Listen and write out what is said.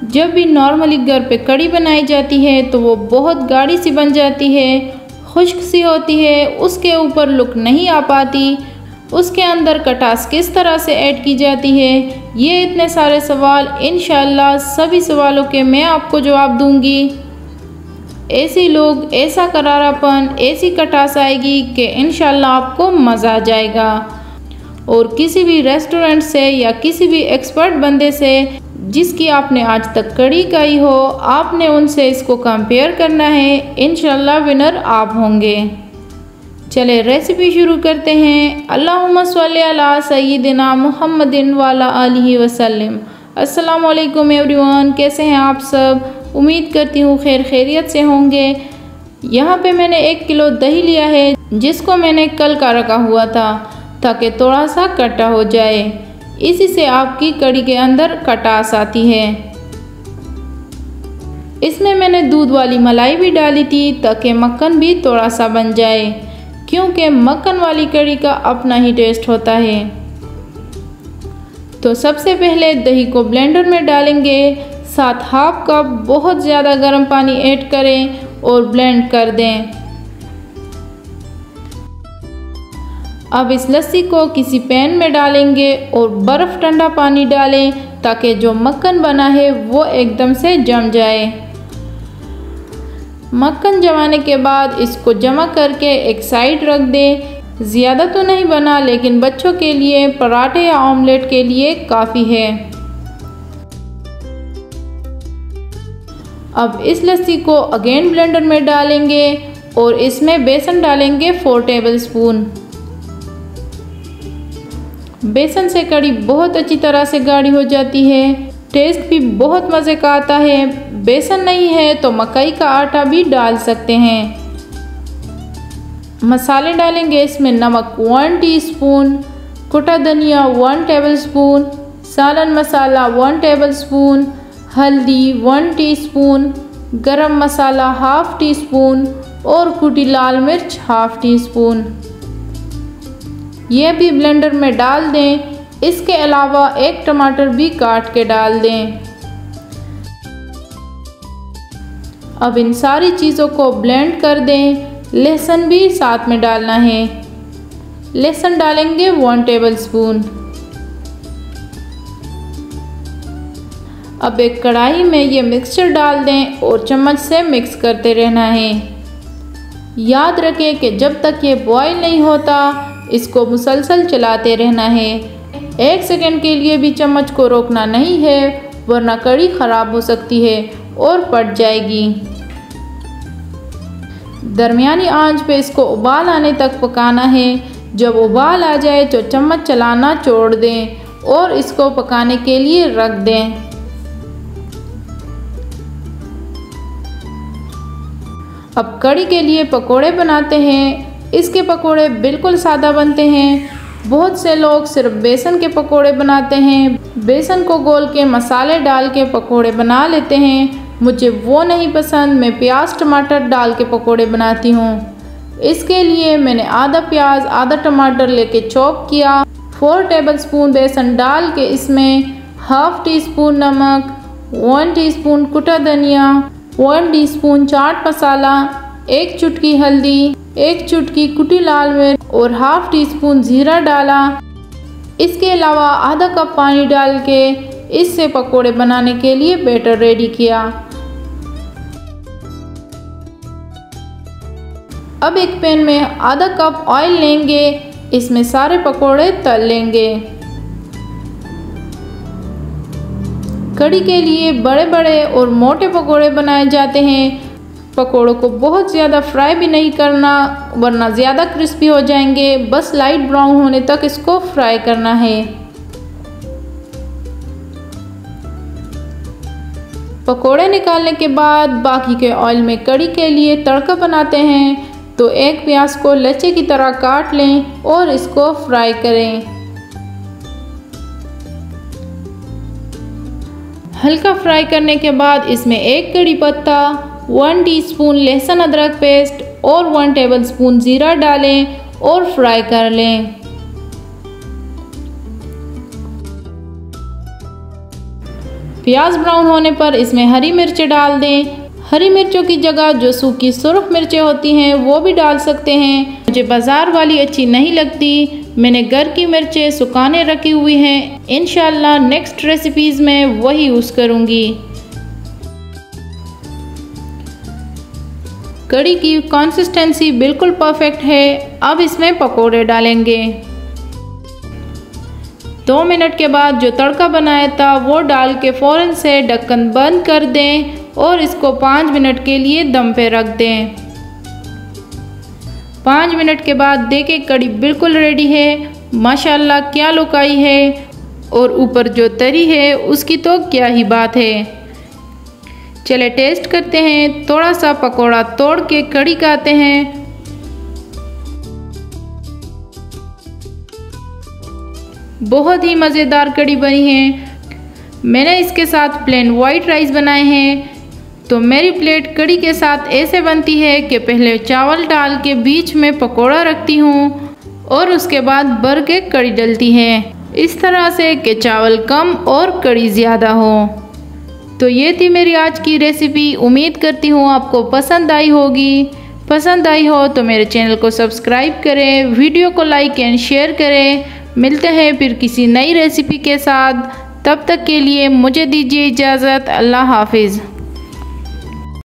जब भी नॉर्मली घर पे कड़ी बनाई जाती है तो वो बहुत गाढ़ी सी बन जाती है, खुश्क सी होती है, उसके ऊपर लुक नहीं आ पाती। उसके अंदर खटास किस तरह से ऐड की जाती है, ये इतने सारे सवाल इंशाअल्लाह सभी सवालों के मैं आपको जवाब दूंगी। ऐसी लोग, ऐसा करारापन, ऐसी खटास आएगी कि इंशाअल्लाह आपको मज़ा आ जाएगा। और किसी भी रेस्टोरेंट से या किसी भी एक्सपर्ट बंदे से जिसकी आपने आज तक कड़ी खाई हो, आपने उनसे इसको कंपेयर करना है, इंशाअल्लाह विनर आप होंगे। चले रेसिपी शुरू करते हैं। अल्लाहुम्मा सल्ली अला सय्यिदिना मुहम्मदिन वाला आलिहि वसल्लम। अस्सलामु अलैकुम एवरीवन, कैसे हैं आप सब? उम्मीद करती हूँ खैर खैरियत से होंगे। यहाँ पे मैंने 1 किलो दही लिया है, जिसको मैंने कल का रखा हुआ था ताकि थोड़ा सा खट्टा हो जाए। इसी से आपकी कड़ी के अंदर खटास आती है। इसमें मैंने दूध वाली मलाई भी डाली थी ताकि मक्खन भी थोड़ा सा बन जाए, क्योंकि मक्खन वाली कड़ी का अपना ही टेस्ट होता है। तो सबसे पहले दही को ब्लेंडर में डालेंगे, साथ हाफ कप बहुत ज़्यादा गर्म पानी ऐड करें और ब्लेंड कर दें। अब इस लस्सी को किसी पैन में डालेंगे और बर्फ़ ठंडा पानी डालें ताकि जो मक्खन बना है वो एकदम से जम जाए। मक्खन जमाने के बाद इसको जमा करके एक साइड रख दें। ज़्यादा तो नहीं बना, लेकिन बच्चों के लिए पराठे या ऑमलेट के लिए काफ़ी है। अब इस लस्सी को अगेन ब्लेंडर में डालेंगे और इसमें बेसन डालेंगे 4 टेबलस्पून। बेसन से कड़ी बहुत अच्छी तरह से गाढ़ी हो जाती है, टेस्ट भी बहुत मज़े का आता है। बेसन नहीं है तो मकई का आटा भी डाल सकते हैं। मसाले डालेंगे इसमें नमक 1 टीस्पून, कुटा धनिया 1 टेबलस्पून, सालन मसाला 1 टेबलस्पून, हल्दी 1 टीस्पून, गरम मसाला ½ टीस्पून और कुटी लाल मिर्च ½ टीस्पून। यह भी ब्लेंडर में डाल दें। इसके अलावा 1 टमाटर भी काट के डाल दें। अब इन सारी चीज़ों को ब्लेंड कर दें। लहसुन भी साथ में डालना है। लहसुन डालेंगे 1 टेबलस्पून। अब एक कढ़ाई में ये मिक्सचर डाल दें और चम्मच से मिक्स करते रहना है। याद रखें कि जब तक ये बॉईल नहीं होता, इसको मुसलसल चलाते रहना है। 1 सेकंड के लिए भी चम्मच को रोकना नहीं है, वरना कड़ी ख़राब हो सकती है और पट जाएगी। दरमियानी आंच पे इसको उबाल आने तक पकाना है। जब उबाल आ जाए तो चम्मच चलाना छोड़ दें और इसको पकाने के लिए रख दें। अब कड़ी के लिए पकोड़े बनाते हैं। इसके पकोड़े बिल्कुल सादा बनते हैं। बहुत से लोग सिर्फ बेसन के पकोड़े बनाते हैं, बेसन को घोल के मसाले डाल के पकोड़े बना लेते हैं। मुझे वो नहीं पसंद, मैं प्याज टमाटर डाल के पकोड़े बनाती हूँ। इसके लिए मैंने आधा प्याज आधा टमाटर लेके चॉप किया। 4 टेबलस्पून बेसन डाल के इसमें ½ टीस्पून नमक, 1 टीस्पून कुटा धनिया, 1 टीस्पून चाट मसाला, 1 चुटकी हल्दी, 1 चुटकी कुटी लाल मिर्च और ½ टीस्पून जीरा डाला। इसके अलावा आधा कप पानी डाल के इससे पकोड़े बनाने के लिए बैटर रेडी किया। अब एक पैन में आधा कप ऑयल लेंगे, इसमें सारे पकोड़े तल लेंगे। कड़ी के लिए बड़े बड़े और मोटे पकोड़े बनाए जाते हैं। पकोड़ों को बहुत ज़्यादा फ्राई भी नहीं करना, वरना ज़्यादा क्रिस्पी हो जाएंगे। बस लाइट ब्राउन होने तक इसको फ्राई करना है। पकोड़े निकालने के बाद बाकी के ऑयल में कड़ी के लिए तड़का बनाते हैं। तो एक प्याज को लच्छे की तरह काट लें और इसको फ्राई करें। हल्का फ्राई करने के बाद इसमें 1 कड़ी पत्ता, 1 टीस्पून लहसुन अदरक पेस्ट और 1 टेबलस्पून जीरा डालें और फ्राई कर लें। प्याज ब्राउन होने पर इसमें हरी मिर्चें डाल दें। हरी मिर्चों की जगह जो सूखी सुर्ख मिर्चें होती हैं वो भी डाल सकते हैं। मुझे बाज़ार वाली अच्छी नहीं लगती, मैंने घर की मिर्चें सुखाने रखी हुई हैं। इंशाल्लाह नेक्स्ट रेसिपीज़ में वही यूज़ करूँगी। कड़ी की कंसिस्टेंसी बिल्कुल परफेक्ट है। अब इसमें पकोड़े डालेंगे। 2 मिनट के बाद जो तड़का बनाया था वो डाल के फ़ौरन से ढक्कन बंद कर दें और इसको 5 मिनट के लिए दम पे रख दें। 5 मिनट के बाद देखें कड़ी बिल्कुल रेडी है। माशाल्लाह क्या लुक आई है और ऊपर जो तरी है उसकी तो क्या ही बात है। चले टेस्ट करते हैं। थोड़ा सा पकोड़ा तोड़ के कड़ी खाते हैं। बहुत ही मज़ेदार कड़ी बनी है। मैंने इसके साथ प्लेन वाइट राइस बनाए हैं। तो मेरी प्लेट कड़ी के साथ ऐसे बनती है कि पहले चावल डाल के बीच में पकोड़ा रखती हूँ और उसके बाद भर के कड़ी डलती है, इस तरह से कि चावल कम और कड़ी ज़्यादा हो। तो ये थी मेरी आज की रेसिपी। उम्मीद करती हूँ आपको पसंद आई होगी। पसंद आई हो तो मेरे चैनल को सब्सक्राइब करें, वीडियो को लाइक एंड शेयर करें। मिलते हैं फिर किसी नई रेसिपी के साथ। तब तक के लिए मुझे दीजिए इजाज़त। अल्लाह हाफिज़।